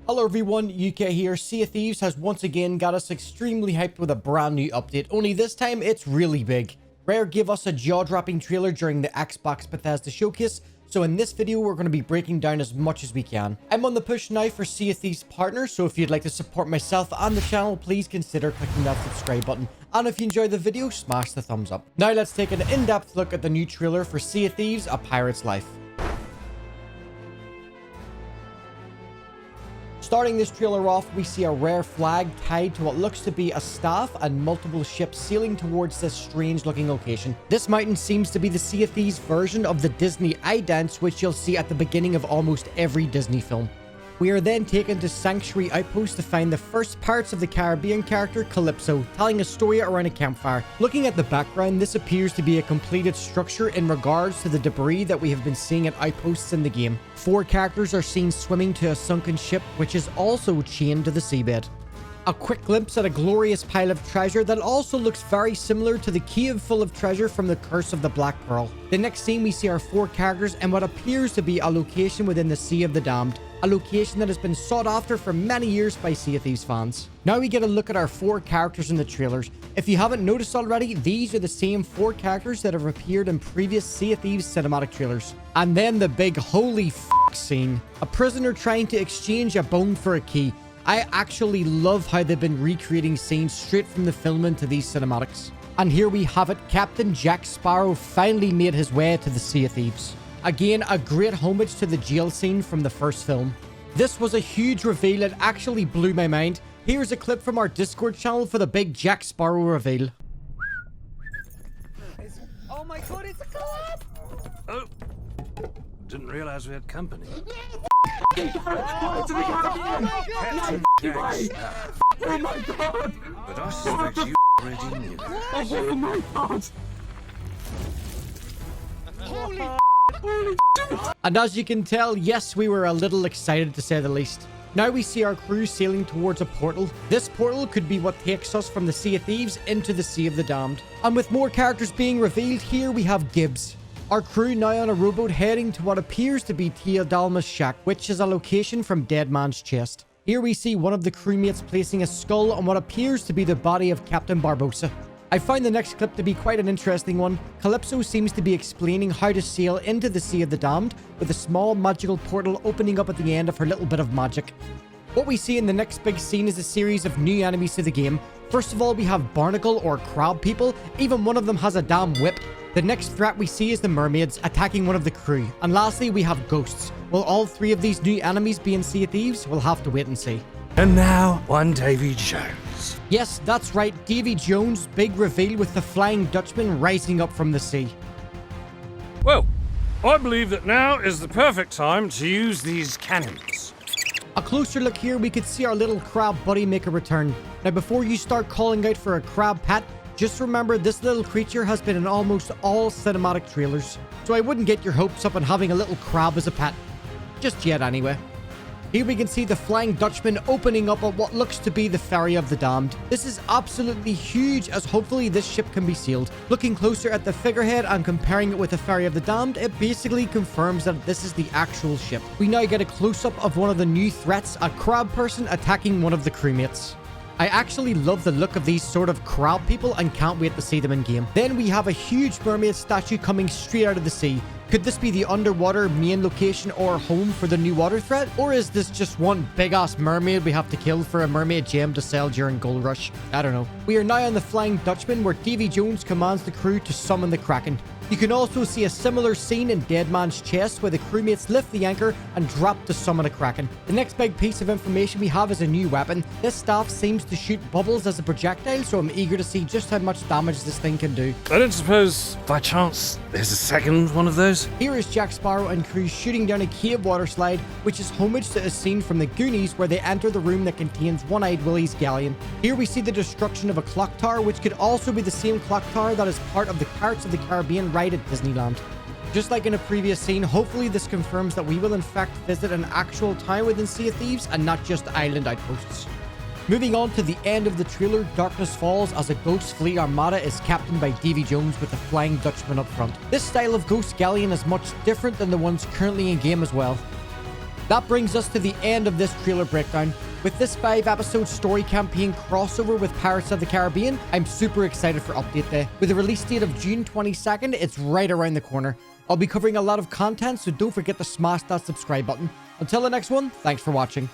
Hello everyone, UK here. Sea of Thieves has once again got us extremely hyped with a brand new update, only this time it's really big. Rare gave us a jaw-dropping trailer during the Xbox Bethesda showcase, so in this video we're going to be breaking down as much as we can. I'm on the push now for Sea of Thieves partners, so if you'd like to support myself and the channel, please consider clicking that subscribe button. And if you enjoyed the video, smash the thumbs up. Now let's take an in-depth look at the new trailer for Sea of Thieves, A Pirate's Life. Starting this trailer off, we see a rare flag tied to what looks to be a staff and multiple ships sailing towards this strange looking location. This mountain seems to be the Sea of Thieves version of the Disney eye dance, which you'll see at the beginning of almost every Disney film. We are then taken to Sanctuary Outpost to find the first Pirates of the Caribbean character, Calypso, telling a story around a campfire. Looking at the background, this appears to be a completed structure in regards to the debris that we have been seeing at outposts in the game. 4 characters are seen swimming to a sunken ship, which is also chained to the seabed. A quick glimpse at a glorious pile of treasure that also looks very similar to the cave full of treasure from the Curse of the Black Pearl. The next scene, we see our 4 characters in what appears to be a location within the Sea of the Damned, a location that has been sought after for many years by Sea of Thieves fans. Now we get a look at our 4 characters in the trailers. If you haven't noticed already, these are the same 4 characters that have appeared in previous Sea of Thieves cinematic trailers. And then the big holy f*** scene. A prisoner trying to exchange a bone for a key. I actually love how they've been recreating scenes straight from the film into these cinematics. And here we have it, Captain Jack Sparrow finally made his way to the Sea of Thieves. Again, a great homage to the jail scene from the first film. This was a huge reveal, it actually blew my mind. Here's a clip from our Discord channel for the big Jack Sparrow reveal. Oh my god, it's a collab! Oh, didn't realize we had company. Oh Captain Jack Sparrow. Oh my god! But I suspect you already knew. Oh my god! Holy And as you can tell, yes, we were a little excited to say the least. Now we see our crew sailing towards a portal. This portal could be what takes us from the Sea of Thieves into the Sea of the Damned. And with more characters being revealed, here we have Gibbs. Our crew now on a rowboat heading to what appears to be Tia Dalma's shack, which is a location from Dead Man's Chest. Here we see one of the crewmates placing a skull on what appears to be the body of Captain Barbossa. I find the next clip to be quite an interesting one. Calypso seems to be explaining how to sail into the Sea of the Damned, with a small magical portal opening up at the end of her little bit of magic. What we see in the next big scene is a series of new enemies to the game. First of all, we have barnacle or crab people. Even one of them has a damn whip. The next threat we see is the mermaids attacking one of the crew. And lastly, we have ghosts. Will all 3 of these new enemies be in Sea of Thieves? We'll have to wait and see. And now, one Davey Jones. Yes, that's right, Davey Jones' big reveal with the Flying Dutchman rising up from the sea. Well, I believe that now is the perfect time to use these cannons. A closer look here, we could see our little crab buddy make a return. Now before you start calling out for a crab pet, just remember this little creature has been in almost all cinematic trailers. So I wouldn't get your hopes up on having a little crab as a pet. Just yet anyway. Here we can see the Flying Dutchman opening up at what looks to be the Ferry of the Damned. This is absolutely huge, as hopefully this ship can be sailed. Looking closer at the figurehead and comparing it with the Ferry of the Damned, it basically confirms that this is the actual ship. We now get a close-up of one of the new threats, a crab person attacking one of the crewmates. I actually love the look of these sort of crab people and can't wait to see them in game. Then we have a huge mermaid statue coming straight out of the sea. Could this be the underwater main location or home for the new water threat? Or is this just one big ass mermaid we have to kill for a mermaid gem to sell during Gold Rush? I don't know. We are now on the Flying Dutchman where Davey Jones commands the crew to summon the Kraken. You can also see a similar scene in Dead Man's Chest where the crewmates lift the anchor and drop to summon a Kraken. The next big piece of information we have is a new weapon. This staff seems to shoot bubbles as a projectile, so I'm eager to see just how much damage this thing can do. I don't suppose, by chance, there's a second one of those? Here is Jack Sparrow and crew shooting down a cave water slide, which is homage to a scene from the Goonies where they enter the room that contains One-Eyed Willie's galleon. Here we see the destruction of a clock tower, which could also be the same clock tower that is part of the Pirates of the Caribbean ride at Disneyland. Just like in a previous scene, hopefully this confirms that we will in fact visit an actual town within Sea of Thieves and not just island outposts. Moving on to the end of the trailer, darkness falls as a Ghost Fleet Armada is captained by Davey Jones with the Flying Dutchman up front. This style of Ghost Galleon is much different than the ones currently in game as well. That brings us to the end of this trailer breakdown. With this 5-episode story campaign crossover with Pirates of the Caribbean, I'm super excited for Update Day. With a release date of June 22nd, it's right around the corner. I'll be covering a lot of content, so don't forget to smash that subscribe button. Until the next one, thanks for watching.